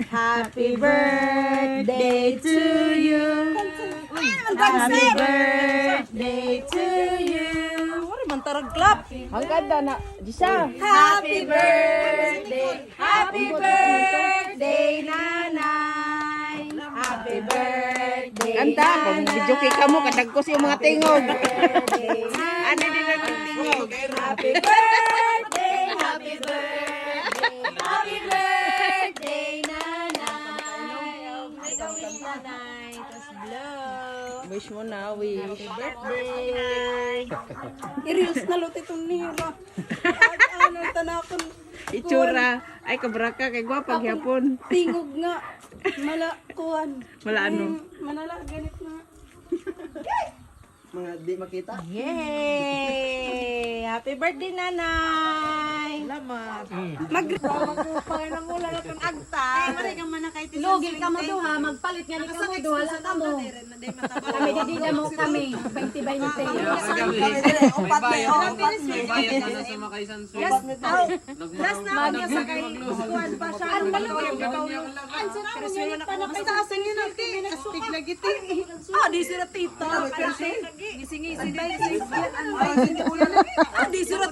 Happy birthday to you. Happy birthday to you. Wala man tarag clap. Ang ganda na. Disa. Happy birthday, nanay. Happy birthday, Kanta. Pag videoke ka mo, kadagkos yung mga tingog. Ano din na ng tingog? Happy birthday, happy birthday, nanay. May gawin nanay. Tapos blow. Wish mo na, wish. Happy birthday. Irius na lot itong nira. Ano, tanakon. Itsura. Ay, kabraka. Kay gwapa, gyapon. Tingog nga. Malakuan. Wala ano. Manala, ganit na. Mga di makita. Yay! Happy birthday, nanay! Salamat. Magpapagpapay ng ulan at ang agta. Logil ka mo duha, magpalit nga ni ka mo duha lang ka mo. Kami didida mo kami. 20 bay ni Teo. Upat na yun. Bayad na sa makaisan so. Last na ako niya sa kay Kuan pa siya. Ang malawag na kaulong. Ang sarap mo niya pa na basta asan niya natin. Nagstig-lagiti. Ah, di sila tita. Gising-gising. Ah, di sila